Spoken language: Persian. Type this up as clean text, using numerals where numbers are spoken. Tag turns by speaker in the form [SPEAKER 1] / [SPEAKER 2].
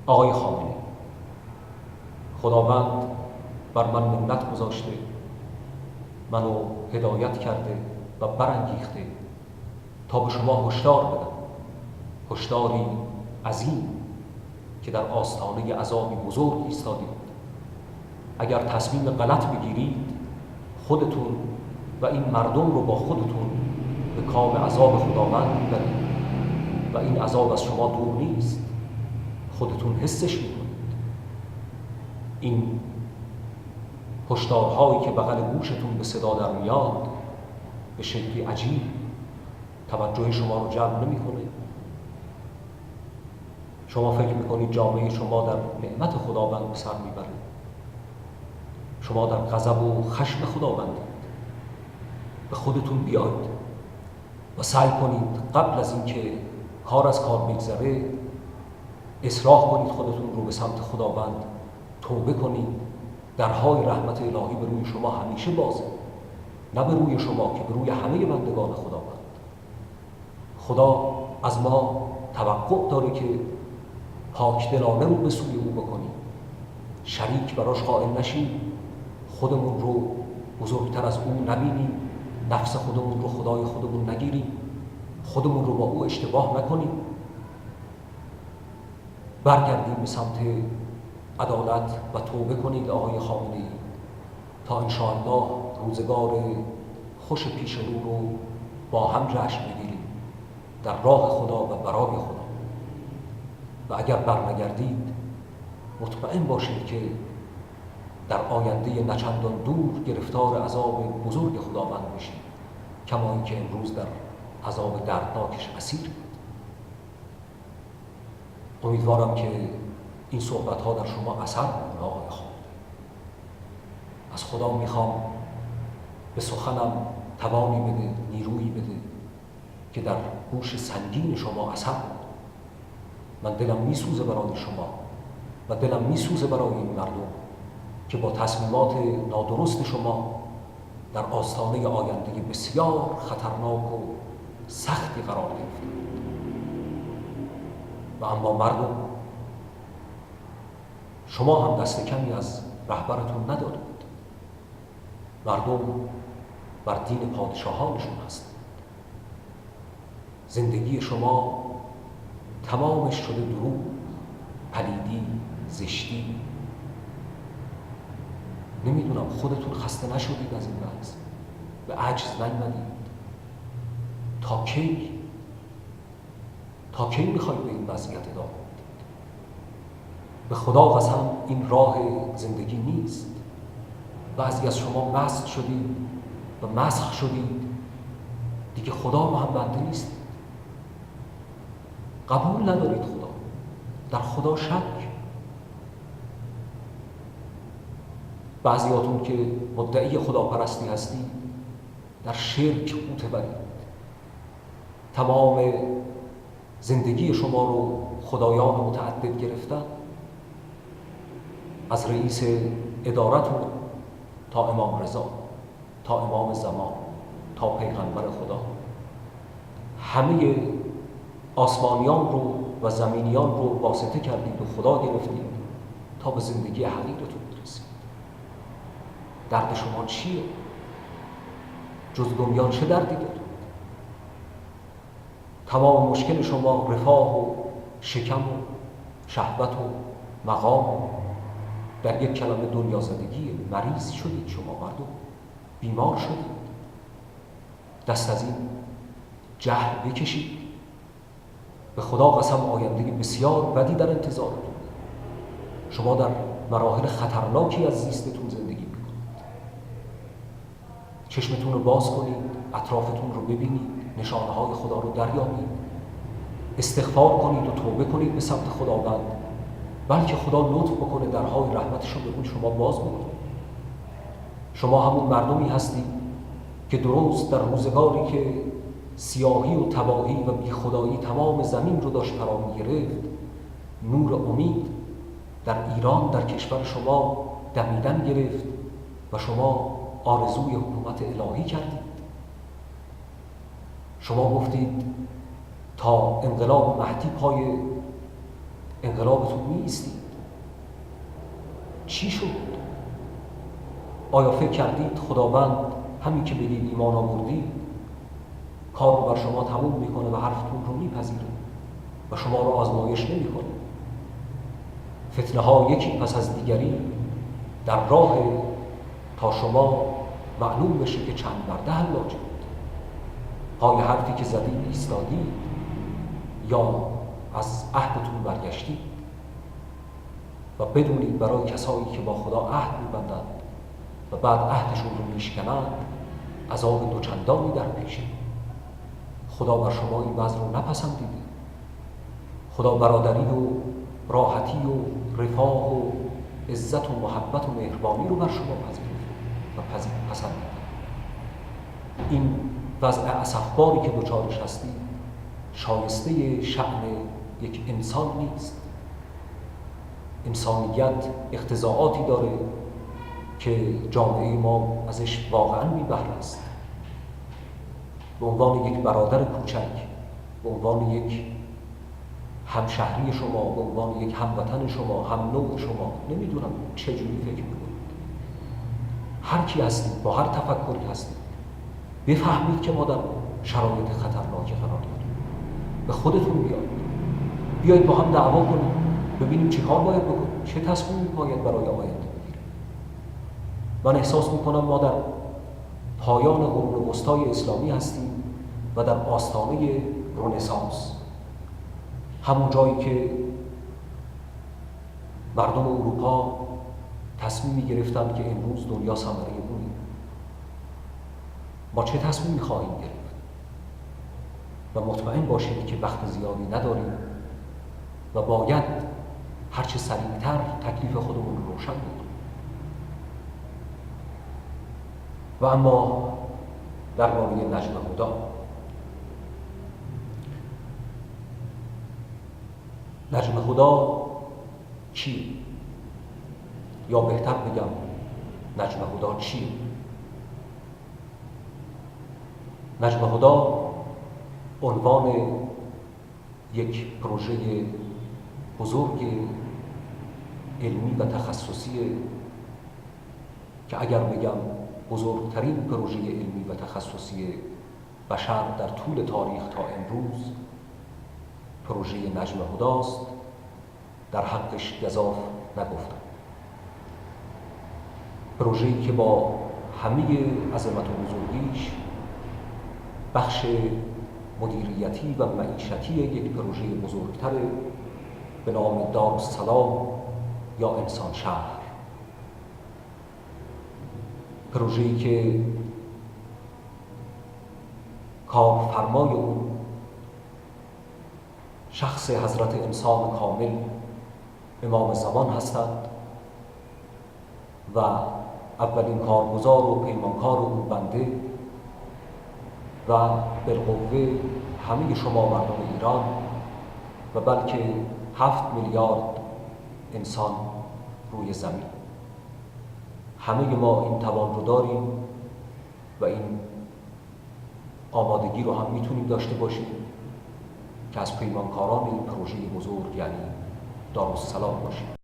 [SPEAKER 1] آقای خامنه‌ای، خداوند بر من منت گذاشته، منو هدایت کرده و برانگیخته تا به شما هشدار بدم، هشداری عظیم که در آستانه عذابی بزرگ ایستادید. اگر تصمیم غلط بگیرید، خودتون و این مردم رو با خودتون به کام عذاب خداوند میبرید و این عذاب از شما دور نیست، خودتون حسش میکنید. این هشدارهایی که بغل گوشتون به صدا در میاد به شکلی عجیب توجه شما رو جلب نمیکنه. شما فکر میکنید جامعه شما در نعمت خداوند به سر میبره. شما در غضب و خشم خداوندید. به خودتون بیایید و سعی کنید قبل از اینکه کار از کار بگذره اصلاح کنید خودتون رو به سمت خداوند، توبه کنید. درهای رحمت الهی به روی شما همیشه بازه، نه به روی شما که به روی همه بندگان خداوند. خدا از ما توقع داره که پاکدلانه رو به سوی او بکنیم، شریک براش قائل نشیم، خودمون رو بزرگتر از او نبینیم، نفس خودمون رو خدای خودمون نگیریم، خودمون رو با او اشتباه نکنیم. برگردیم به سمت عدالت و توبه کنید آقای خامنه‌ای تا انشاءالله روزگار خوش پیش رو با هم جشن بگیریم در راه خدا و برای خدا. و اگر برنگردید مطمئن باشید که در آینده نچندان دور گرفتار عذاب بزرگ خداوند میشید، کما اینکه امروز در عذاب دردناکش اسیر. امیدوارم که این صحبت‌ها در شما اثر کنه آقای خامنه‌ای. از خدا میخوام به سخنم توانی بده، نیرویی بده که در گوش سنگین شما اثر کنه. من دلم میسوزه برای شما و دلم میسوزه برای این مردم که با تصمیمات نادرست شما در آستانه آینده بسیار خطرناک و سختی قرار گرفتند. و اما مردم، شما هم دست کمی از رهبرتون ندارید. مردم بر دین پادشاهانشون هستند. زندگی شما تمامش شده دروغ، پلیدی، زشتی. نمیدونم خودتون خسته نشدید از این وضع؟ به عجز نیامدید؟ تا کی میخواید به این وضعیت ادامه بدید؟ به خدا قسم این راه زندگی نیست. بعضی از شما مست شدید و مسخ شدید، دیگه خدا رو هم بنده نیستید. قبول ندارید خدا، در خدا شک. بعضیاتون که مدعی خداپرستی هستید در شرک قوطه برید. تمام زندگی شما رو خدایان متعدد گرفتن، از رئیس ادارتون تا امام رضا، تا امام زمان، تا پیغمبر خدا. همه آسمانیان رو و زمینیان رو واسطه کردید و خدا گرفتید تا به زندگی حقیقتون برسید. درد شما چیه؟ جز دنیا چه دردی دارید؟ تمام مشکل شما رفاه و شکم و شهوت و مقام و در یک کلمه دنیا زدگی. مریض شدید شما مردم، بیمار شدید. دست از این جهل بکشید. به خدا قسم آینده بسیار بدی در انتظارتون. شما در مراحل خطرناکی از زیستتون زندگی میکنید. چشمتون رو باز کنید، اطرافتون رو ببینید، نشانه های خدا رو دریابید، استغفار کنید و توبه کنید به سمت خداوند، بلکه خدا لطف بکنه درهای رحمتش رو به روی شما باز بکنه. شما همون مردمی هستید که درست در روزگاری که سیاهی و تباهی و بیخدایی تمام زمین رو داشت فرا می‌گرفت، نور امید در ایران، در کشور شما دمیدن گرفت و شما آرزوی حکومت الهی کردید. شما گفتید تا انقلاب مهدی پای انقلابتون می‌ایستید؟ چی شد؟ آیا فکر کردید خداوند همین که بگید ایمان آوردید کار رو بر شما تموم میکنه و حرفتون رو میپذیره و شما رو آزمایش نمیکنه؟ فتنه ها یکی پس از دیگری در راه تا شما معلوم بشه که چند برده حلاج بود. پای حرفی که زدید ایستادید یا از عهدتون برگشتید؟ و بدونید برای کسایی که با خدا عهد میبندند و بعد عهدشون رو میشکنند عذاب دوچندانی در پیشه. خدا بر شما این وضع رو نپسندیده. خدا برادری و راحتی و رفاه و عزت و محبت و مهربانی رو بر شما پذیرفته و پسندیده. این وضع اسفباری که دچارش هستید شایسته شأن یک انسان نیست. انسانیت اقتضاعاتی داره که جامعه ما ازش واقعا بی‌بهره است. به عنوان یک برادر کوچک، به عنوان یک همشهری شما، به عنوان یک هموطن شما، هم نوع شما، نمیدونم چجوری فکر میکنید. هر کی هستید، با هر تفکری هستید، بفهمید که ما در شرایط خطرناکی قرار داریم. به خودتون بیایید با هم دعوا کنیم، ببینیم چه کار باید بکنیم، چه تصمیمی باید برای آینده بگیریم. من احساس میکنم ما در پایان قرون وسطای اسلامی هستیم و در آستانه رنسانس، همون جایی که مردم اروپا تصمیمی گرفتن که امروز دنیا ثمره اونه. ما چه تصمیمی خواهیم گرفت؟ و مطمئن باشید که وقت زیادی نداریم و باید هرچه سریعتر تکلیف خودمون رو روشن بکنیم. و اما درباره نجم هدی، نجم هدی چیه؟ یا بهتر بگم نجم هدی چیه؟ نجم هدی عنوان یک پروژه بزرگ علمی و تخصصی که اگر بگم بزرگترین پروژه علمی و تخصصی بشر در طول تاریخ تا امروز پروژه نجم هدی است، در حقش گزاف نگفتم. پروژه‌ای که با همه عظمت و بزرگیش بخش مدیریتی و معیشتی یک پروژه بزرگتر به نام دارالسلام یا انسان شهر. پروژه‌ای که کارفرمای اون شخص حضرت انسان کامل امام زمان هستند و اولین کارگزار و پیمانکار اون بنده و بالقوه همه شما مردم ایران و بلکه 7 میلیارد انسان روی زمین. همه ما این توان رو داریم و این آمادگی رو هم میتونیم داشته باشیم که از پیمانکاران این پروژه بزرگ یعنی دارالسلام باشیم.